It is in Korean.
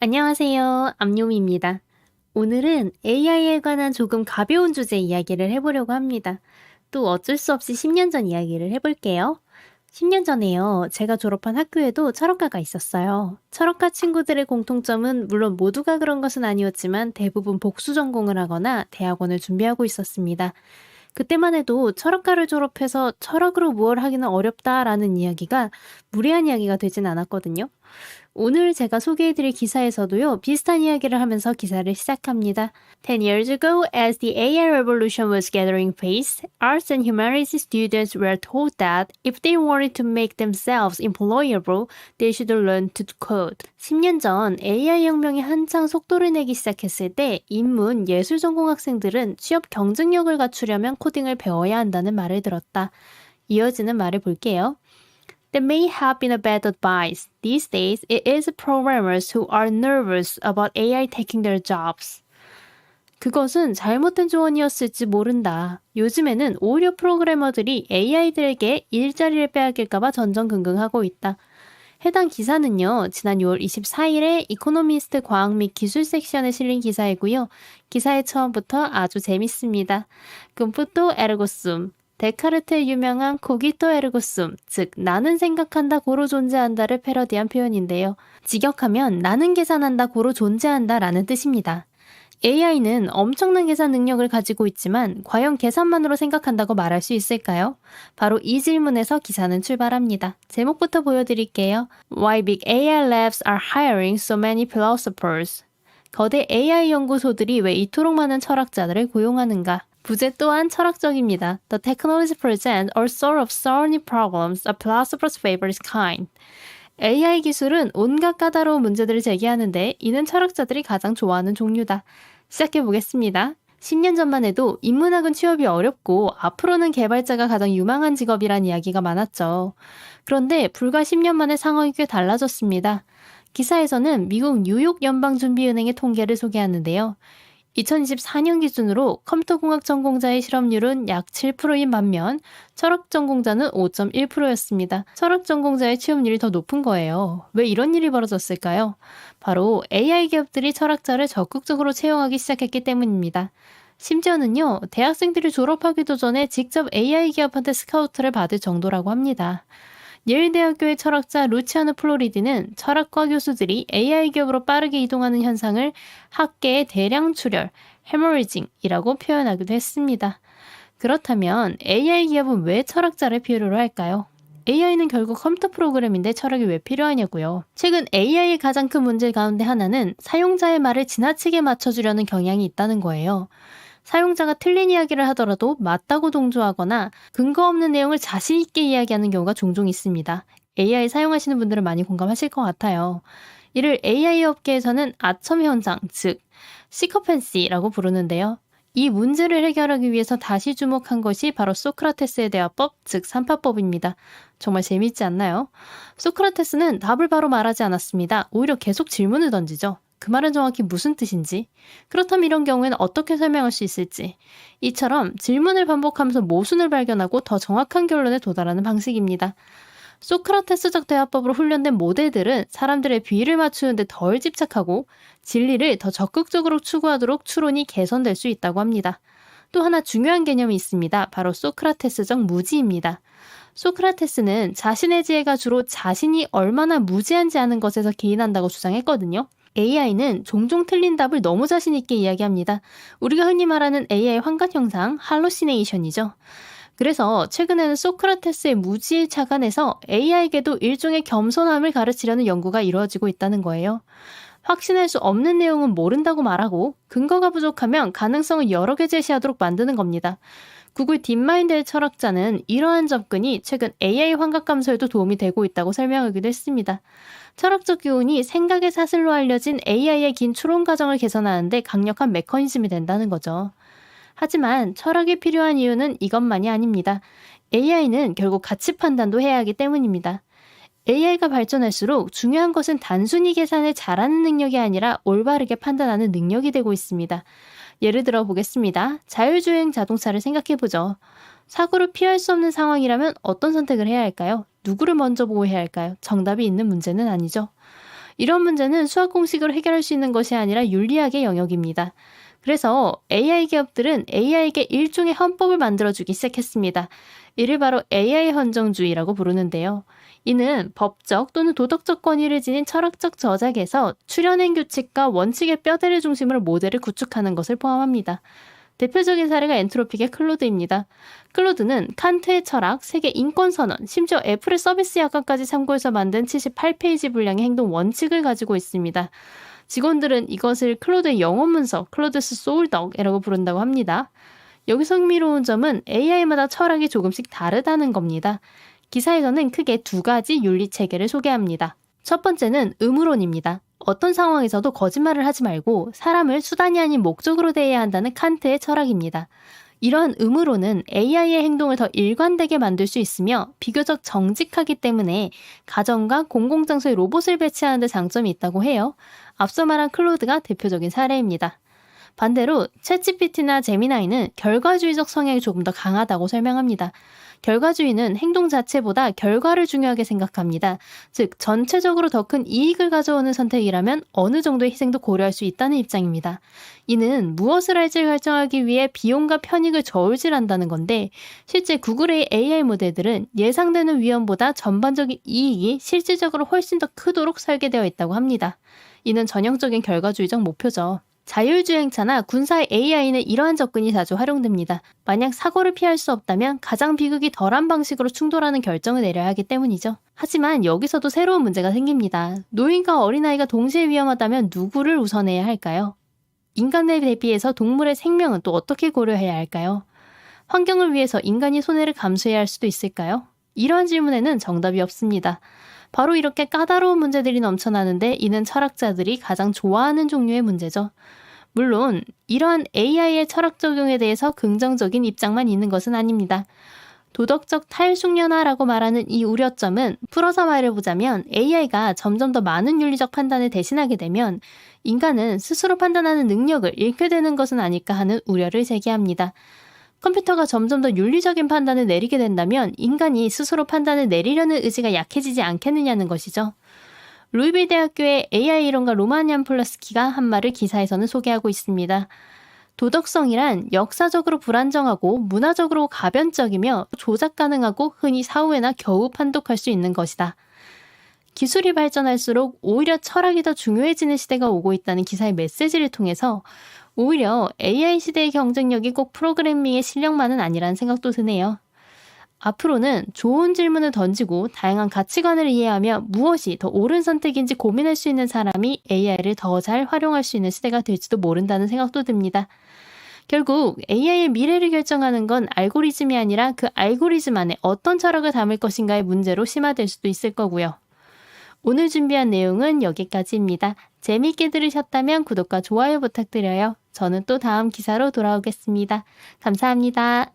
안녕하세요. 암요미입니다. 오늘은 AI에 관한 조금 가벼운 주제 이야기를 해보려고 합니다. 또 어쩔 수 없이 10년 전 이야기를 해볼게요. 10년 전에요. 제가 졸업한 학교에도 철학과가 있었어요. 철학과 친구들의 공통점은 물론 모두가 그런 것은 아니었지만 대부분 복수 전공을 하거나 대학원을 준비하고 있었습니다. 그때만 해도 철학과를 졸업해서 철학으로 무엇을 하기는 어렵다라는 이야기가 무리한 이야기가 되진 않았거든요. 오늘 제가 소개해드릴 기사에서도요, 비슷한 이야기를 하면서 기사를 시작합니다. 10 years ago, as the AI revolution was gathering pace, arts and humanities students were told that if they wanted to make themselves employable, they should learn to code. 10년 전 AI 혁명이 한창 속도를 내기 시작했을 때 인문, 예술 전공 학생들은 취업 경쟁력을 갖추려면 코딩을 배워야 한다는 말을 들었다. 이어지는 말을 볼게요. That may have been a bad advice. These days, it is programmers who are nervous about AI taking their jobs. 그것은 잘못된 조언이었을지 모른다. 요즘에는 오히려 프로그래머들이 AI들에게 일자리를 빼앗길까봐 전전긍긍하고 있다. 해당 기사는요, 지난 6월 24일에 이코노미스트 과학 및 기술 섹션에 실린 기사이고요. 기사의 처음부터 아주 재밌습니다. 끔푸또 에르고숨. 데카르트의 유명한 코기토 에르고숨, 즉 나는 생각한다 고로 존재한다를 패러디한 표현인데요. 직역하면 나는 계산한다 고로 존재한다 라는 뜻입니다. AI는 엄청난 계산 능력을 가지고 있지만 과연 계산만으로 생각한다고 말할 수 있을까요? 바로 이 질문에서 기사는 출발합니다. 제목부터 보여드릴게요. Why big AI labs are hiring so many philosophers? 거대 AI 연구소들이 왜 이토록 많은 철학자들을 고용하는가? 부제 또한 철학적입니다. The technology presents all sort of thorny problems a philosopher's favorite kind. AI 기술은 온갖 까다로운 문제들을 제기하는데 이는 철학자들이 가장 좋아하는 종류다. 시작해보겠습니다. 10년 전만 해도 인문학은 취업이 어렵고 앞으로는 개발자가 가장 유망한 직업이란 이야기가 많았죠. 그런데 불과 10년 만에 상황이 꽤 달라졌습니다. 기사에서는 미국 뉴욕 연방준비은행의 통계를 소개하는데요. 2024년 기준으로 컴퓨터공학 전공자의 실업률은 약 7%인 반면 철학 전공자는 5.1%였습니다. 철학 전공자의 취업률이 더 높은 거예요. 왜 이런 일이 벌어졌을까요? 바로 AI 기업들이 철학자를 적극적으로 채용하기 시작했기 때문입니다. 심지어는요, 대학생들이 졸업하기도 전에 직접 AI 기업한테 스카우트를 받을 정도라고 합니다. 예일대학교의 철학자 루치아노 플로리디는 철학과 교수들이 AI 기업으로 빠르게 이동하는 현상을 학계의 대량 출혈, 해머리징이라고 표현하기도 했습니다. 그렇다면 AI 기업은 왜 철학자를 필요로 할까요? AI는 결국 컴퓨터 프로그램인데 철학이 왜 필요하냐고요. 최근 AI의 가장 큰 문제 가운데 하나는 사용자의 말을 지나치게 맞춰주려는 경향이 있다는 거예요. 사용자가 틀린 이야기를 하더라도 맞다고 동조하거나 근거 없는 내용을 자신 있게 이야기하는 경우가 종종 있습니다. AI 사용하시는 분들은 많이 공감하실 것 같아요. 이를 AI 업계에서는 아첨 현상, 즉 시커팬시라고 부르는데요. 이 문제를 해결하기 위해서 다시 주목한 것이 바로 소크라테스의 대화법, 즉 삼파법입니다. 정말 재미있지 않나요? 소크라테스는 답을 바로 말하지 않았습니다. 오히려 계속 질문을 던지죠. 그 말은 정확히 무슨 뜻인지, 그렇다면 이런 경우에는 어떻게 설명할 수 있을지, 이처럼 질문을 반복하면서 모순을 발견하고 더 정확한 결론에 도달하는 방식입니다. 소크라테스적 대화법으로 훈련된 모델들은 사람들의 비위를 맞추는데 덜 집착하고 진리를 더 적극적으로 추구하도록 추론이 개선될 수 있다고 합니다. 또 하나 중요한 개념이 있습니다. 바로 소크라테스적 무지입니다. 소크라테스는 자신의 지혜가 주로 자신이 얼마나 무지한지 아는 것에서 기인한다고 주장했거든요. AI는 종종 틀린 답을 너무 자신 있게 이야기합니다. 우리가 흔히 말하는 AI 환각 현상, 할로시네이션이죠. 그래서 최근에는 소크라테스의 무지에 착안해서 AI에게도 일종의 겸손함을 가르치려는 연구가 이루어지고 있다는 거예요. 확신할 수 없는 내용은 모른다고 말하고 근거가 부족하면 가능성을 여러 개 제시하도록 만드는 겁니다. 구글 딥마인드의 철학자는 이러한 접근이 최근 AI 환각 감소에도 도움이 되고 있다고 설명하기도 했습니다. 철학적 교훈이 생각의 사슬로 알려진 AI의 긴 추론 과정을 개선하는데 강력한 메커니즘이 된다는 거죠. 하지만 철학이 필요한 이유는 이것만이 아닙니다. AI는 결국 가치 판단도 해야 하기 때문입니다. AI가 발전할수록 중요한 것은 단순히 계산을 잘하는 능력이 아니라 올바르게 판단하는 능력이 되고 있습니다. 예를 들어 보겠습니다. 자율주행 자동차를 생각해보죠. 사고를 피할 수 없는 상황이라면 어떤 선택을 해야 할까요? 누구를 먼저 보호해야 할까요? 정답이 있는 문제는 아니죠. 이런 문제는 수학 공식으로 해결할 수 있는 것이 아니라 윤리학의 영역입니다. 그래서 AI 기업들은 AI에게 일종의 헌법을 만들어주기 시작했습니다. 이를 바로 AI 헌정주의라고 부르는데요. 이는 법적 또는 도덕적 권위를 지닌 철학적 저작에서 출현행 규칙과 원칙의 뼈대를 중심으로 모델을 구축하는 것을 포함합니다. 대표적인 사례가 엔트로픽의 클로드입니다. 클로드는 칸트의 철학, 세계 인권선언, 심지어 애플의 서비스 약관까지 참고해서 만든 78페이지 분량의 행동 원칙을 가지고 있습니다. 직원들은 이것을 클로드의 영어 문서, 클로드스 소울덕이라고 부른다고 합니다. 여기서 흥미로운 점은 AI마다 철학이 조금씩 다르다는 겁니다. 기사에서는 크게 두 가지 윤리 체계를 소개합니다. 첫 번째는 의무론입니다. 어떤 상황에서도 거짓말을 하지 말고 사람을 수단이 아닌 목적으로 대해야 한다는 칸트의 철학입니다. 이러한 의무론은 AI의 행동을 더 일관되게 만들 수 있으며 비교적 정직하기 때문에 가정과 공공장소에 로봇을 배치하는 데 장점이 있다고 해요. 앞서 말한 클로드가 대표적인 사례입니다. 반대로 챗GPT나 제미나이는 결과주의적 성향이 조금 더 강하다고 설명합니다. 결과주의는 행동 자체보다 결과를 중요하게 생각합니다. 즉, 전체적으로 더 큰 이익을 가져오는 선택이라면 어느 정도의 희생도 고려할 수 있다는 입장입니다. 이는 무엇을 할지를 결정하기 위해 비용과 편익을 저울질한다는 건데, 실제 구글의 AI 모델들은 예상되는 위험보다 전반적인 이익이 실질적으로 훨씬 더 크도록 설계되어 있다고 합니다. 이는 전형적인 결과주의적 목표죠. 자율주행차나 군사의 AI는 이러한 접근이 자주 활용됩니다. 만약 사고를 피할 수 없다면 가장 비극이 덜한 방식으로 충돌하는 결정을 내려야 하기 때문이죠. 하지만 여기서도 새로운 문제가 생깁니다. 노인과 어린아이가 동시에 위험하다면 누구를 우선해야 할까요? 인간에 대비해서 동물의 생명은 또 어떻게 고려해야 할까요? 환경을 위해서 인간이 손해를 감수해야 할 수도 있을까요? 이러한 질문에는 정답이 없습니다. 바로 이렇게 까다로운 문제들이 넘쳐나는데 이는 철학자들이 가장 좋아하는 종류의 문제죠. 물론 이러한 AI의 철학 적용에 대해서 긍정적인 입장만 있는 것은 아닙니다. 도덕적 탈숙련화라고 말하는 이 우려점은 풀어서 말해보자면 AI가 점점 더 많은 윤리적 판단을 대신하게 되면 인간은 스스로 판단하는 능력을 잃게 되는 것은 아닐까 하는 우려를 제기합니다. 컴퓨터가 점점 더 윤리적인 판단을 내리게 된다면 인간이 스스로 판단을 내리려는 의지가 약해지지 않겠느냐는 것이죠. 루이빌 대학교의 AI 이론가 로만 얀플러스키가 한 말을 기사에서는 소개하고 있습니다. 도덕성이란 역사적으로 불안정하고 문화적으로 가변적이며 조작 가능하고 흔히 사후에나 겨우 판독할 수 있는 것이다. 기술이 발전할수록 오히려 철학이 더 중요해지는 시대가 오고 있다는 기사의 메시지를 통해서 오히려 AI 시대의 경쟁력이 꼭 프로그래밍의 실력만은 아니라는 생각도 드네요. 앞으로는 좋은 질문을 던지고 다양한 가치관을 이해하며 무엇이 더 옳은 선택인지 고민할 수 있는 사람이 AI를 더 잘 활용할 수 있는 시대가 될지도 모른다는 생각도 듭니다. 결국 AI의 미래를 결정하는 건 알고리즘이 아니라 그 알고리즘 안에 어떤 철학을 담을 것인가의 문제로 심화될 수도 있을 거고요. 오늘 준비한 내용은 여기까지입니다. 재미있게 들으셨다면 구독과 좋아요 부탁드려요. 저는 또 다음 기사로 돌아오겠습니다. 감사합니다.